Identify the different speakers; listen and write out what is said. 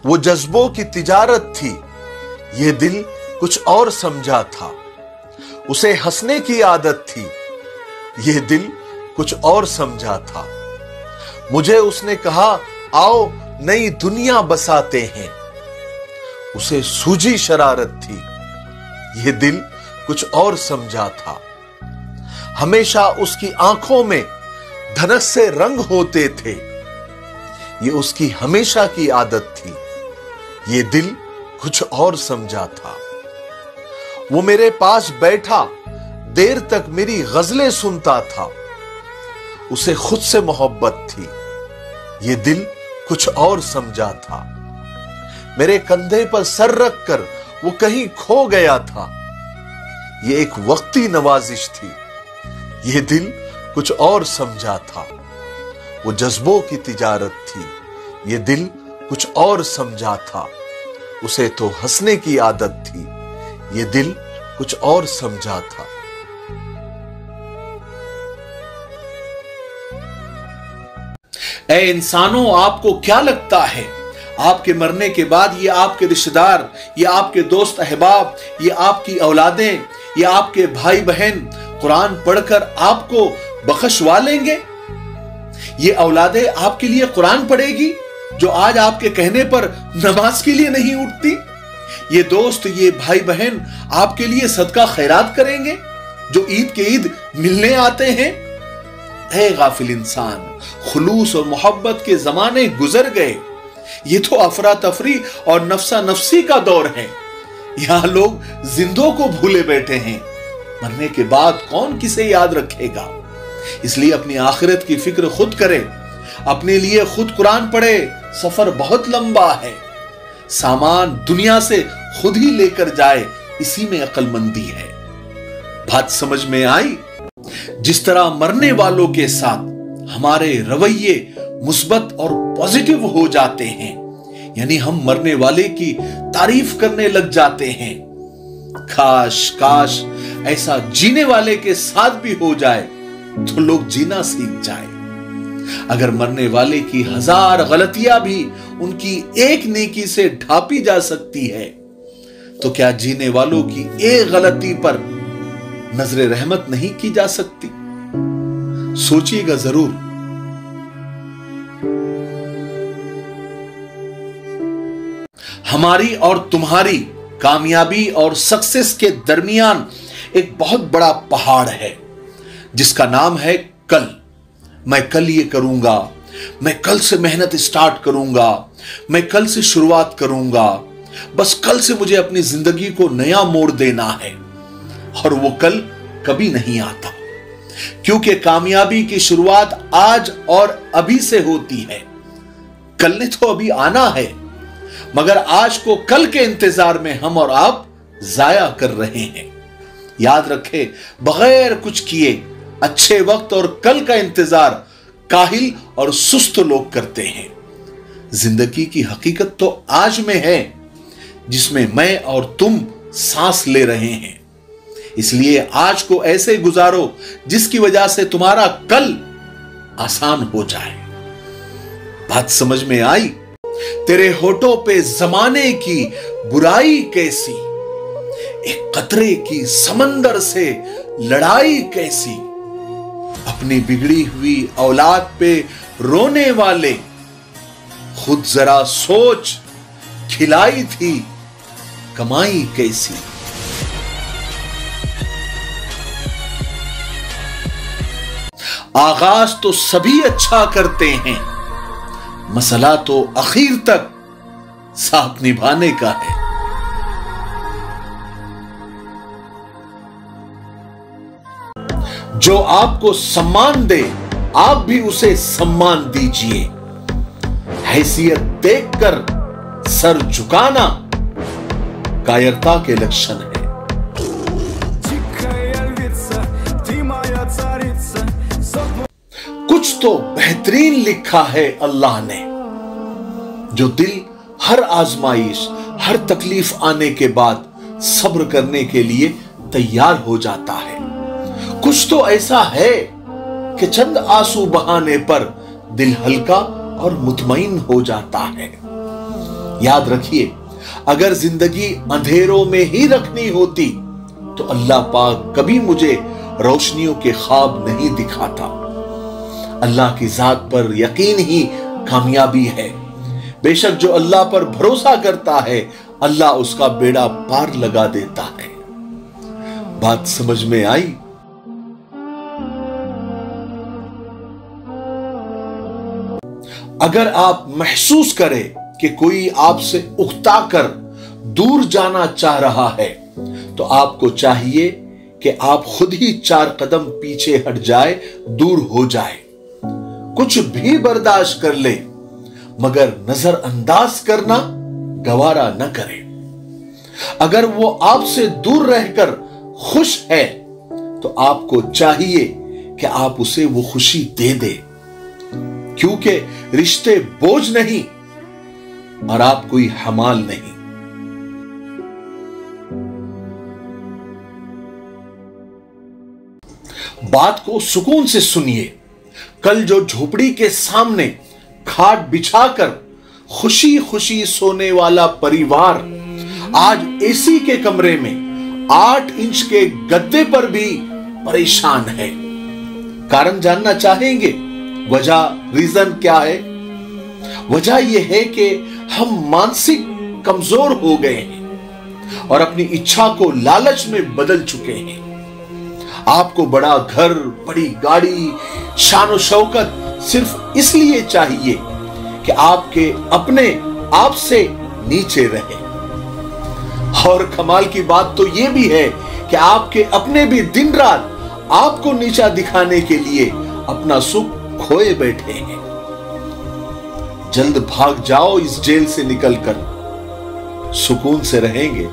Speaker 1: वो जज्बों की तिजारत थी, ये दिल कुछ और समझा था। उसे हंसने की आदत थी, ये दिल कुछ और समझा था। मुझे उसने कहा आओ नई दुनिया बसाते हैं, उसे सूझी शरारत थी, ये दिल कुछ और समझा था। हमेशा उसकी आंखों में धनस से रंग होते थे, ये उसकी हमेशा की आदत थी, ये दिल कुछ और समझा था। वो मेरे पास बैठा देर तक मेरी गजलें सुनता था, उसे खुद से मोहब्बत थी, ये दिल कुछ और समझा था। मेरे कंधे पर सर रख कर वो कहीं खो गया था, ये एक वक्ती नवाजिश थी, ये दिल कुछ और समझा था। वो जज्बों की तिजारत थी, ये दिल कुछ और समझा था। उसे तो हंसने की आदत थी, ये दिल कुछ और समझा था।
Speaker 2: ऐ इंसानों, आपको क्या लगता है आपके मरने के बाद ये आपके रिश्तेदार, ये आपके दोस्त अहबाब, ये आपकी औलादें, ये आपके भाई बहन कुरान पढ़कर आपको बख्शवा लेंगे? ये औलादें आपके लिए कुरान पढ़ेगी जो आज आपके कहने पर नमाज के लिए नहीं उठती? ये दोस्त, ये भाई बहन आपके लिए सदका खैरात करेंगे जो ईद के ईद मिलने आते हैं? है गाफिल इंसान, खुलूस और मोहब्बत के जमाने गुजर गए। ये तो अफरा तफरी और नफसा नफसी का दौर है। यहां लोग जिंदों को भूले बैठे हैं, मरने के बाद कौन किसे याद रखेगा? इसलिए अपनी आखिरत की फिक्र खुद करे, अपने लिए खुद कुरान पढ़े। सफर बहुत लंबा है, सामान दुनिया से खुद ही लेकर जाए, इसी में अक्लमंदी है। बात समझ में आई? जिस तरह मरने वालों के साथ हमारे रवैये मुस्बत और पॉजिटिव हो जाते हैं, यानी हम मरने वाले की तारीफ करने लग जाते हैं। काश काश ऐसा जीने वाले के साथ भी हो जाए तो लोग जीना सीख जाए। अगर मरने वाले की 1000 गलतियां भी उनकी एक नेकी से ढापी जा सकती है, तो क्या जीने वालों की एक गलती पर नजरे रहमत नहीं की जा सकती? सोचिएगा जरूर। हमारी और तुम्हारी कामयाबी और सक्सेस के दरमियान एक बहुत बड़ा पहाड़ है जिसका नाम है कल। मैं कल ये करूंगा, मैं कल से मेहनत स्टार्ट करूंगा, मैं कल से शुरुआत करूंगा, बस कल से मुझे अपनी जिंदगी को नया मोड़ देना है। और वो कल कभी नहीं आता, क्योंकि कामयाबी की शुरुआत आज और अभी से होती है। कल ने तो अभी आना है, मगर आज को कल के इंतजार में हम और आप जाया कर रहे हैं। याद रखें, बगैर कुछ किए अच्छे वक्त और कल का इंतजार काहिल और सुस्त लोग करते हैं। जिंदगी की हकीकत तो आज में है, जिसमें मैं और तुम सांस ले रहे हैं। इसलिए आज को ऐसे गुजारो जिसकी वजह से तुम्हारा कल आसान हो जाए। बात समझ में आई? तेरे होठों पे जमाने की बुराई कैसी, एक कतरे की समंदर से लड़ाई कैसी, अपनी बिगड़ी हुई औलाद पे रोने वाले, खुद जरा सोच, खिलाई थी कमाई कैसी। आगाज तो सभी अच्छा करते हैं, मसला तो आखिर तक साथ निभाने का है। जो आपको सम्मान दे, आप भी उसे सम्मान दीजिए। हैसियत देखकर सर झुकाना कायरता के लक्षण है। कुछ तो बेहतरीन लिखा है अल्लाह ने, जो दिल हर आजमाइश, हर तकलीफ आने के बाद सब्र करने के लिए तैयार हो जाता है। कुछ तो ऐसा है कि चंद आंसू बहाने पर दिल हल्का और मुतमईन हो जाता है। याद रखिए, अगर जिंदगी अंधेरों में ही रखनी होती तो अल्लाह पाक कभी मुझे रोशनियों के ख्वाब नहीं दिखाता। अल्लाह की जात पर यकीन ही कामयाबी है। बेशक जो अल्लाह पर भरोसा करता है, अल्लाह उसका बेड़ा पार लगा देता है। बात समझ में आई? अगर आप महसूस करें कि कोई आपसे उकता कर दूर जाना चाह रहा है, तो आपको चाहिए कि आप खुद ही 4 कदम पीछे हट जाए, दूर हो जाए। कुछ भी बर्दाश्त कर ले, मगर नजरअंदाज करना गवारा न करें। अगर वो आपसे दूर रहकर खुश है, तो आपको चाहिए कि आप उसे वो खुशी दे दे, क्योंकि रिश्ते बोझ नहीं और आप कोई हमाल नहीं। बात को सुकून से सुनिए। कल जो झोपड़ी के सामने खाट बिछाकर खुशी खुशी सोने वाला परिवार आज एसी के कमरे में 8 इंच के गद्दे पर भी परेशान है। कारण जानना चाहेंगे? रीजन क्या है? वजह यह है कि हम मानसिक कमजोर हो गए हैं और अपनी इच्छा को लालच में बदल चुके हैं। आपको बड़ा घर, बड़ी गाड़ी, शान शौकत सिर्फ इसलिए चाहिए कि आपके अपने आप से नीचे रहे। और कमाल की बात तो यह भी है कि आपके अपने भी दिन रात आपको नीचा दिखाने के लिए अपना सुख खोए बैठे हैं। जल्द भाग जाओ इस जेल से निकलकर, सुकून से रहेंगे।